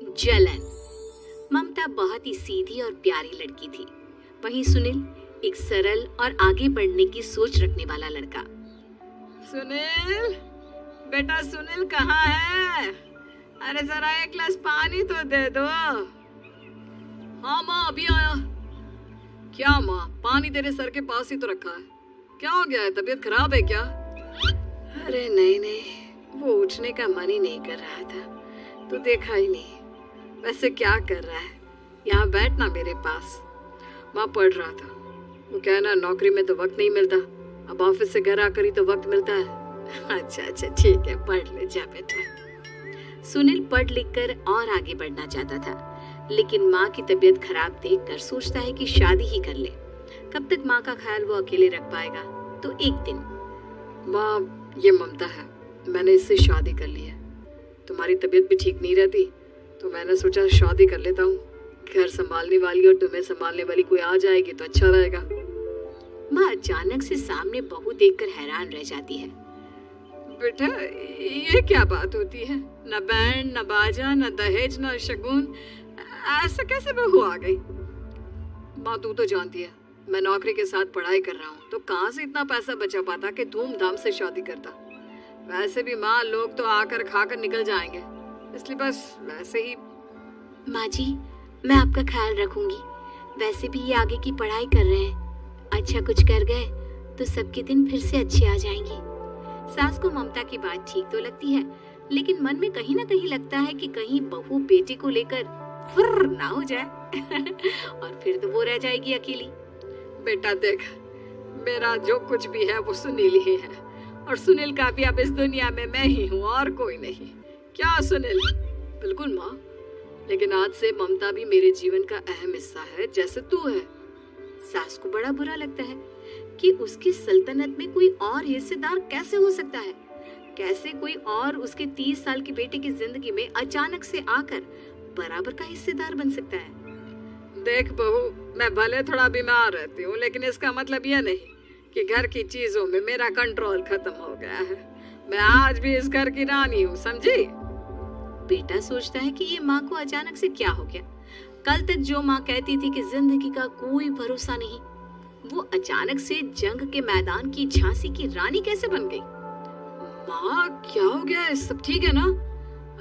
जलन। ममता बहुत ही सीधी और प्यारी लड़की थी, वहीं सुनील एक सरल और आगे बढ़ने की सोच रखने वाला लड़का। सुनील, बेटा सुनील कहाँ है? अरे जरा एक गिलास पानी तो दे दो। हाँ माँ, अभी आया। क्या माँ, पानी तेरे सर के पास ही तो रखा है, क्या हो गया है? तबीयत खराब है क्या? अरे नहीं नहीं, वो उठने का मन ही नहीं कर रहा था, तो देखा ही नहीं। वैसे क्या कर रहा है? यहाँ बैठना मेरे पास। माँ पढ़ रहा था। वो कहना नौकरी में तो वक्त नहीं मिलता, अब ऑफिस से घर आकर ही तो वक्त मिलता है। अच्छा अच्छा ठीक है, पढ़ ले जा बेटा। सुनील पढ़ लिख कर और आगे बढ़ना चाहता था, लेकिन माँ की तबीयत खराब देखकर सोचता है कि शादी ही कर ले। कब तक माँ का ख्याल वो अकेले रख पाएगा? तो एक दिन, माँ ये ममता है, मैंने इससे शादी कर ली है। तुम्हारी तबीयत भी ठीक नहीं रहती, तो मैंने सोचा शादी कर लेता हूँ। घर संभालने वाली और तुम्हें संभालने वाली कोई आ जाएगी तो अच्छा रहेगा। माँ अचानक से सामने बहू देखकर हैरान रह जाती है। बेटा ये क्या बात होती है? न बैंड, न बाजा, न दहेज, न शगुन, ऐसा कैसे बहू आ गई? माँ तू तो जानती है, मैं नौकरी के साथ पढ़ाई कर रहा हूँ, तो कहाँ से इतना पैसा बचा पाता कि धूमधाम से शादी करता। वैसे भी माँ, लोग तो आकर खाकर निकल जाएंगे, इसलिए बस वैसे ही। माँ जी, मैं आपका ख्याल रखूंगी। वैसे भी ये आगे की पढ़ाई कर रहे हैं, अच्छा कुछ कर गए तो सबके दिन फिर से अच्छे आ जाएंगे। सास को ममता की बात ठीक तो लगती है, लेकिन मन में कहीं ना कहीं लगता है कि कहीं बहू बेटे को लेकर फुर्र ना हो जाए और फिर तो वो रह जाएगी अकेली। बेटा देख, मेरा जो कुछ भी है वो सुनील ही है, और सुनील का भी अब इस दुनिया में मैं ही हूँ और कोई नहीं। क्या सुनील? बिल्कुल माँ, लेकिन आज से ममता भी मेरे जीवन का अहम हिस्सा है, जैसे तू है। सास को बड़ा बुरा लगता है कि उसकी सल्तनत में कोई और हिस्सेदार कैसे हो सकता है। कैसे कोई और उसके 30 साल के बेटे की जिंदगी में अचानक से आकर बराबर का हिस्सेदार बन सकता है। देख बहू, मैं भले थोड़ा बीमार रहती हूँ, लेकिन इसका मतलब यह नहीं कि घर की चीजों में मेरा कंट्रोल खत्म हो गया है। मैं आज भी इस घर की रानी हूँ, समझी? बेटा सोचता है कि ये माँ को अचानक से क्या हो गया। कल तक जो माँ कहती थी कि जिंदगी का कोई भरोसा नहीं, वो अचानक से जंग के मैदान की झांसी की रानी कैसे बन गई? माँ क्या हो गया है? सब ठीक है ना?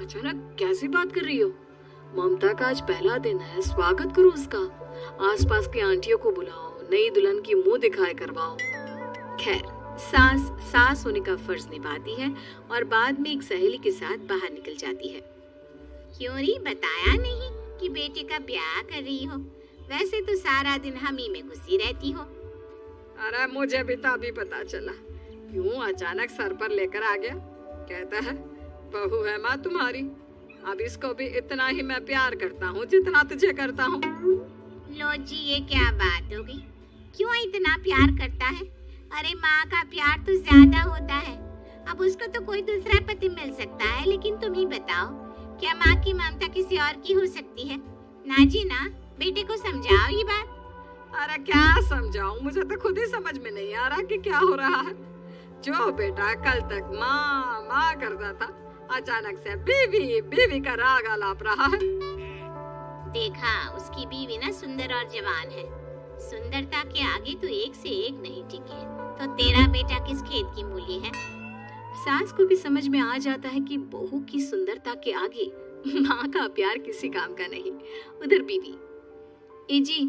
अचानक कैसी बात कर रही हो? ममता का आज पहला दिन है, स्वागत करो उसका। आसपास की आंटियों को बुलाओ, नई दुल्हन की मुंह दिखाए करवाओ। खैर, सास होने का फर्ज निभाती है और बाद में एक सहेली के साथ बाहर निकल जाती है। क्यों री, बताया नहीं कि बेटे का ब्याह कर रही हो? वैसे तो सारा दिन हम ही में घुसी रहती हो। अरे मुझे भी तभी पता चला, क्यों अचानक सर पर लेकर आ गया। कहता है बहू है माँ तुम्हारी, अब इसको भी इतना ही मैं प्यार करता हूँ जितना तुझे करता हूँ। लो जी, ये क्या बात हो गई? क्यों इतना प्यार करता है? अरे माँ का प्यार तो ज्यादा होता है। अब उसको तो कोई दूसरा पति मिल सकता है, लेकिन तुम ही बताओ, क्या माँ की ममता किसी और की हो सकती है? ना जी ना, बेटे को समझाओ ये बात। अरे क्या समझाऊं, मुझे तो खुद ही समझ में नहीं आ रहा कि क्या हो रहा है। जो बेटा कल तक माँ माँ करता था, अचानक से बीवी बीवी का राग आलाप रहा है। देखा, उसकी बीवी ना सुंदर और जवान है। सुंदरता के आगे तो एक से एक नहीं टिके, तो तेरा बेटा किस खेत की मूली है? सास को भी समझ में आ जाता है कि बहू की सुंदरता के आगे माँ का प्यार किसी काम का नहीं। उधर बीवी, ए जी,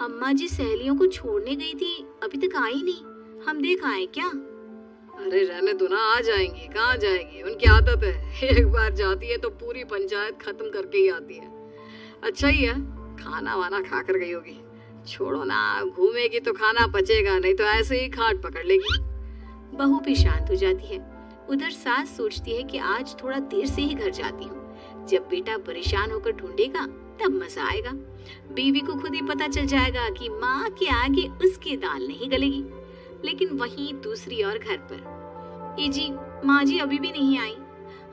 अम्मा जी सहेलियों को छोड़ने गई थी, अभी तक आई नहीं, हम देख आए क्या? अरे रहने दो ना, आ जाएंगी। कहाँ जाएंगी, उनकी आदत है, एक बार जाती है तो पूरी पंचायत खत्म करके ही आती है। अच्छा ही है, खाना वाना खा कर गई होगी। छोड़ो ना, घूमेगी तो खाना पचेगा, नहीं तो ऐसे ही खाट पकड़ लेगी। बहू भी शांत हो जाती है। उधर सास सोचती है कि आज थोड़ा देर से ही घर जाती हूँ, जब बेटा परेशान होकर ढूंढेगा तब मजा आएगा। बीवी को खुद ही पता चल जाएगा कि माँ के आगे उसकी दाल नहीं गलेगी। लेकिन वहीं दूसरी ओर घर पर, ए जी, माँ जी अभी भी नहीं आई।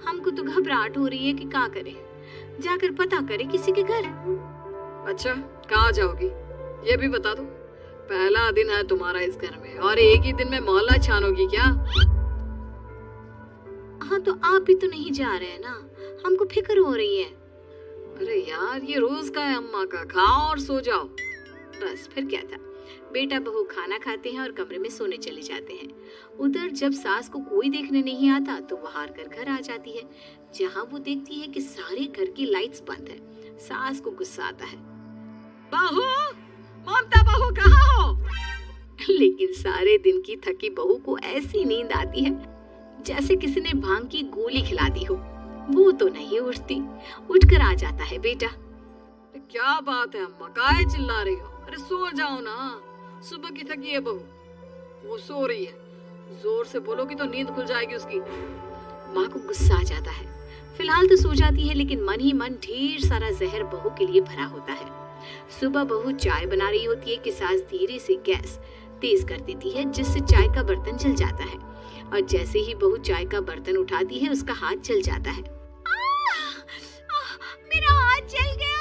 हमको तो घबराहट हो रही है कि क्या करें, जाकर पता करें किसी के घर। अच्छा, कहाँ जाओगी ये भी बता दो। पहला दिन है तुम्हारा इस घर में, और एक ही दिन में मोहल्ला छानोगी क्या? हाँ, तो आप भी तो नहीं जा रहे हैं ना, हमको फिक्र हो रही है। अरे यार, ये रोज का है अम्मा का, खाओ और सो जाओ। बस फिर क्या था। बेटा बहू खाना खाते हैं और कमरे में सोने चले जाते हैं। उधर जब सास को कोई देखने नहीं आता तो वो हार कर घर आ जाती है, जहाँ वो देखती है कि सारे घर की लाइट्स बंद है। सास को गुस्सा आता है। बहू, ममता बहू कहाँ हो? लेकिन सारे दिन की थकी बहू को ऐसी नींद आती है जैसे किसी ने भांग की गोली खिला दी हो। वो तो नहीं उठती। उठकर आ जाता है बेटा। क्या बात है अम्मा, काहे चिल्ला रही हो? अरे सो जाओ ना, सुबह की थकी है बहू, वो सो रही है। जोर से बोलोगी तो नींद खुल जाएगी उसकी। माँ को गुस्सा आ जाता है। फिलहाल तो सो जाती है, लेकिन मन ही मन ढेर सारा जहर बहू के लिए भरा होता है। सुबह बहू चाय बना रही होती है कि सास धीरे से गैस तेज कर देती है, जिससे चाय का बर्तन जल जाता है। और जैसे ही बहू चाय का बर्तन उठाती है, उसका हाथ जल जाता है। मेरा हाथ जल गया।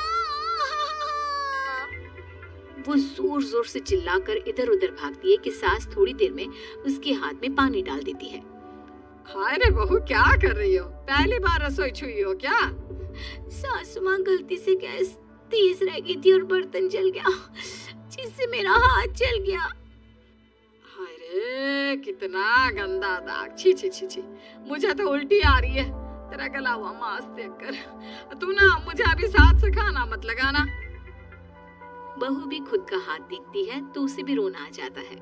वो जोर जोर से चिल्लाकर इधर उधर भागती है कि सास थोड़ी देर में उसके हाथ में पानी डाल देती है। हाय रे बहू, क्या कर रही हो? पहली बार रसोई छुई हो क्या? सासू माँ, गलती से गैस तेज रह गई थी और बर्तन जल गया, जिससे मेरा हाथ जल गया। हाय रे, कितना गंदा दाग। छी छी छी छी, मुझे तो उल्टी आ रही है तेरा गला हुआ मांस देखकर। तू ना मुझे अभी साथ से खाना मत लगाना। बहू भी खुद का हाथ देखती है तो उसे भी रोना आ जाता है।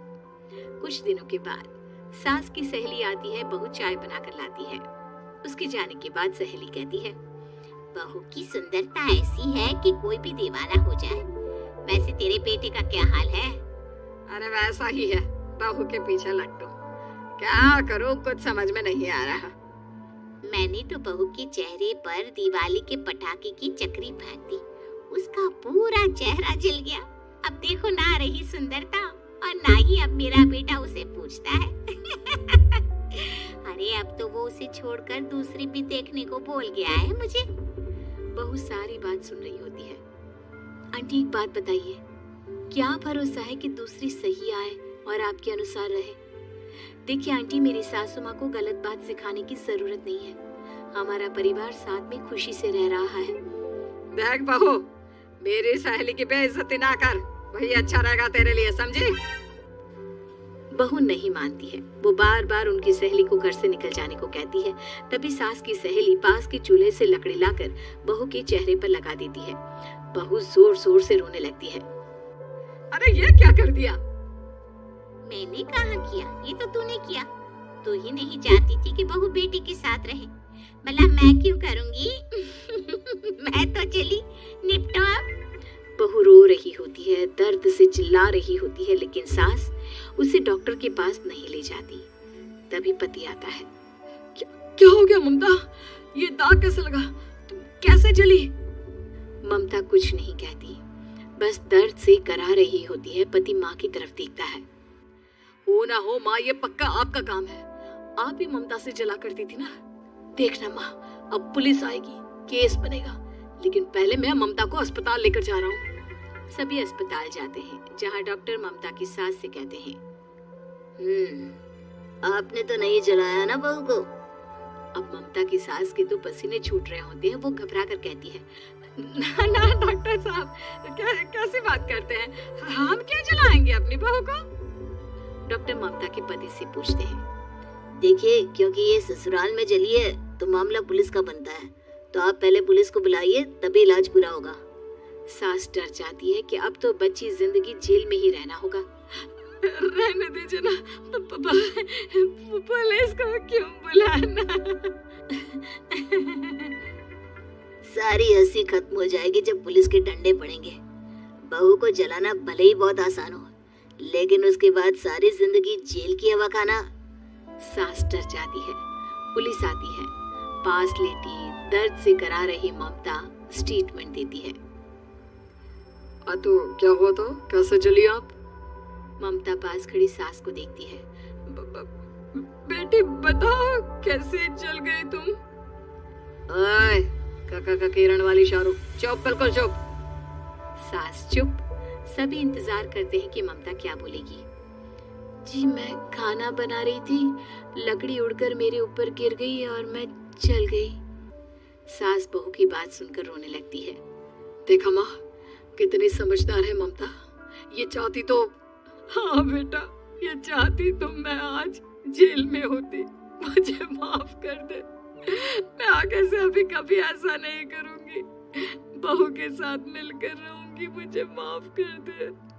कुछ दिनों के बाद सास की सहेली आती है। बहू चाय बनाकर लाती है। उसके जाने के बाद सहेली कहती है, बहू की सुंदरता ऐसी है कि कोई भी दीवाना हो जाए। वैसे तेरे बेटे का क्या हाल है? अरे वैसा ही है, बहू के पीछे लट्टू। क्या करूं, कुछ समझ में नहीं आ रहा। मैंने तो बहू के चेहरे पर दिवाली के पटाखे की चक्री फेंक दी, उसका पूरा चेहरा जल गया। अब देखो ना रही सुंदरता, और ना ही अब मेरा बेटा उसे पूछता है। अरे अब तो वो उसे छोड़कर दूसरी भी देखने को बोल गया है मुझे। बहू सारी बात सुन रही होती है। आंटी, एक बात बताइए, क्या भरोसा है कि दूसरी सही आए और आपके अनुसार रहे? देखिए आंटी, मेरी सासू माँ को गलत बात सिखाने की जरूरत नहीं है। हमारा परिवार साथ में खुशी से रह रहा है। देख बहू, मेरी सहेली की बेइज्जती ना कर, वही अच्छा रहेगा तेरे लिए, समझी? बहू नहीं मानती है। वो बार बार उनकी सहेली को घर से निकल जाने को कहती है। तभी सास की सहेली पास के चूल्हे से लकड़ी लाकर बहू के चेहरे पर लगा देती है। बहू जोर जोर से रोने लगती है। अरे ये क्या कर दिया? मैंने कहाँ किया, ये तो तूने किया। तू ही नहीं चाहती थी कि बहू बेटी के साथ रहे, भला मैं क्यों करूंगी? मैं तो चली, निपटो अब। बहू रो रही होती है, दर्द से चिल्ला रही होती है, लेकिन सास उसे डॉक्टर के पास नहीं ले जाती। तभी पति आता है। क्या हो गया ममता? ये दाग कैसे लगा? तुम कैसे जली? ममता कुछ नहीं कहती, बस दर्द से करा रही होती है। पति माँ की तरफ देखता है। हो ना हो माँ, ये पक्का आपका काम है। आप ही ममता से जला करती थी ना। देखना माँ, अब पुलिस आएगी, केस बनेगा, लेकिन पहले मैं ममता को अस्पताल लेकर जा रहा हूँ। सभी अस्पताल जाते हैं, जहाँ डॉक्टर ममता की सास से कहते हैं, आपने तो नहीं जलाया ना बहू को? अब ममता की सास के तो पसीने छूट रहे होते हैं। वो घबरा कर कहती है, ना ना डॉक्टर साहब, कैसी बात करते हैं? हम क्या जलाएंगे अपनी बहू को? डॉक्टर ममता के पति से पूछते हैं, देखिए, क्योंकि ये ससुराल में जली है तो मामला पुलिस का बनता है, तो आप पहले पुलिस को बुलाइए, तभी इलाज पूरा होगा। सास डर जाती है कि अब तो बच्ची जिंदगी जेल में ही रहना होगा। रहने दीजिए ना, पुलिस को क्यों बुलाना? सारी हंसी खत्म हो जाएगी जब पुलिस के डंडे पड़ेंगे। बहू को जलाना भले ही बहुत आसान हो, लेकिन उसके बाद सारी जिंदगी जेल की हवा खाना। सास डर जाती है। पुलिस आती है। पास लेटी दर्द से करा रही ममता स्टेटमेंट देती है। तो क्या हुआ? तो कैसे जली आप? ममता पास खड़ी सास को देखती है। बेटी बताओ, कैसे जल गई तुम? ओए, काका का किरण वाली शाहरुख, चुप, बिल्कुल चुप। सास चुप। सभी इंतजार करते हैं कि ममता क्या बोलेगी। जी, मैं खाना बना रही थी, लकड़ी उड़कर मेरे ऊपर गिर गई और मैं जल गई। सास बहू की बात सुनकर रोने लगती है। देखा माँ, कितनी समझदार है ममता। ये चाहती तो, हाँ बेटा, ये चाहती तो मैं आज जेल में होती। मुझे माफ कर दे। मैं आगे से अभी कभी ऐसा नहीं करूंगी। बहू के साथ मिलकर रहूंगी। मुझे माफ कर दे।